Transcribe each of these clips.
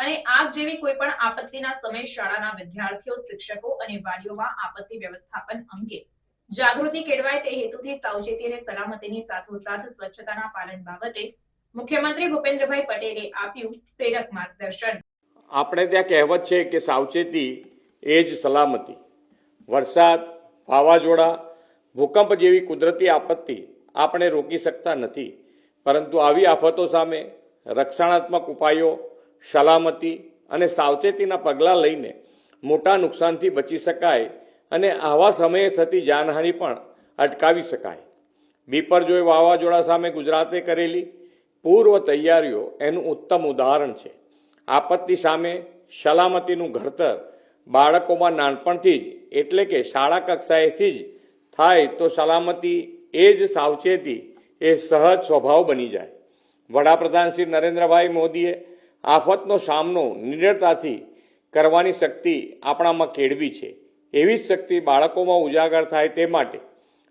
અને આગ જેવી કોઈ પણ આપત્તિના સમયે શાળાના વિદ્યાર્થીઓ, શિક્ષકો અને વાલીઓમાં આપત્તિ વ્યવસ્થાપન અંગે જાગૃતિ કેળવાય તે હેતુથી સાવચેતી અને સલામતીની સાથોસાથ સ્વચ્છતાના પાલન બાબતે મુખ્યમંત્રી ભૂપેન્દ્રભાઈ પટેલે આપ્યું પ્રેરક માર્ગદર્શન। આપણે ત્યાં કહેવત છે કે સાવચેતી એ જ સલામતી। વરસાદ, વાવાઝોડા, ભૂકંપ જેવી કુદરતી આપત્તિ આપણે રોકી શકતા નથી, પરંતુ આવી આફતો સામે રક્ષણાત્મક ઉપાયો, સલામતી અને સાવચેતીના પગલાં લઈને મોટા નુકસાનથી બચી શકાય અને આવા સમયે થતી જાનહાનિ પણ અટકાવી શકાય। બિપરજોય વાવાઝોડા સામે ગુજરાતે કરેલી પૂર્વ તૈયારીઓ એનું ઉત્તમ ઉદાહરણ છે। આપત્તિ સામે સલામતીનું ઘડતર બાળકોમાં નાનપણથી જ એટલે કે શાળા કક્ષાએથી જ થાય તો સલામતી એ જ સાવચેતી એ સહજ સ્વભાવ બની જાય। વડાપ્રધાન શ્રી નરેન્દ્રભાઈ મોદીએ આફતનો સામનો નિડરતાથી કરવાની શક્તિ આપણામાં કેળવી છે। એવી જ શક્તિ બાળકોમાં ઉજાગર થાય તે માટે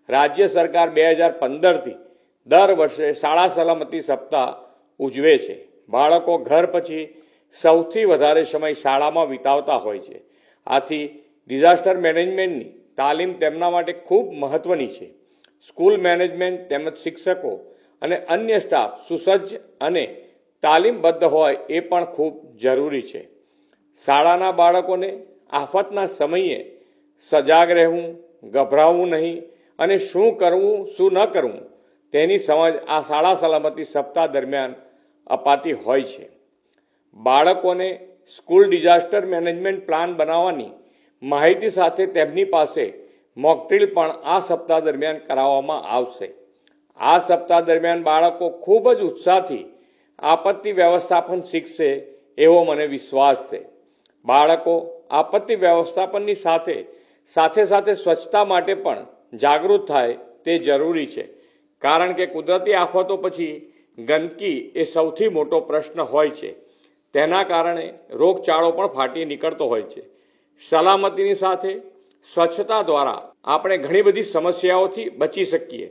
રાજ્ય સરકાર 2015થી દર વર્ષે શાળા સલામતી સપ્તાહ ઉજવે છે। બાળકો ઘર પછી સૌથી વધારે સમય શાળામાં વિતાવતા હોય છે, આથી ડિઝાસ્ટર મેનેજમેન્ટની તાલીમ તેમના માટે ખૂબ મહત્વની છે। સ્કૂલ મેનેજમેન્ટ તેમજ શિક્ષકો અને અન્ય સ્ટાફ સુસજ્જ અને તાલીમબદ્ધ હોય એ પણ ખૂબ જરૂરી છે। શાળાના બાળકોને આફતના સમયે સજાગ રહેવું, ગભરાવું નહીં અને શું કરવું શું ન કરવું તેની સમજ આ શાળા સલામતી સપ્તાહ દરમિયાન અપાતી હોય છે। બાળકોને સ્કૂલ ડિઝાસ્ટર મેનેજમેન્ટ પ્લાન બનાવવાની માહિતી સાથે તેમની પાસે મોક ડ્રીલ પણ આ સપ્તાહ દરમિયાન કરાવવામાં આવશે। આ સપ્તાહ દરમિયાન બાળકો ખૂબ જ ઉત્સાહથી આપત્તિ વ્યવસ્થાપન શીખશે એવો મને વિશ્વાસ છે। બાળકો આપત્તિ વ્યવસ્થાપનની સાથે સાથે સ્વચ્છતા માટે પણ જાગૃત થાય તે જરૂરી છે, કારણ કે કુદરતી આફતો પછી ગંદકી એ સૌથી મોટો પ્રશ્ન હોય છે। તેના કારણે રોગચાળો પણ ફાટી નીકળતો હોય છે। સલામતીની સાથે સ્વચ્છતા દ્વારા આપણે ઘણી બધી સમસ્યાઓથી બચી શકીએ।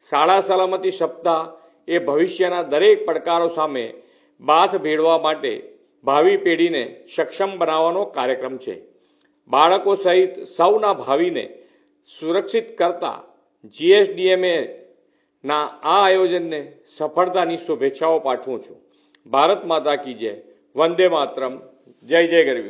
શાળા સલામતી સપ્તાહ એ ભવિષ્યના દરેક પડકારો સામે બાથ ભેળવા માટે ભાવિ પેઢીને સક્ષમ બનાવવાનો કાર્યક્રમ છે। બાળકો સહિત સૌના ભાવિને સુરક્ષિત કરતા GSDMAના આ આયોજનને સફળતાની શુભેચ્છાઓ પાઠવું છું। ભારત માતા કી જય, વંદે માતરમ, જય જય ગરવી।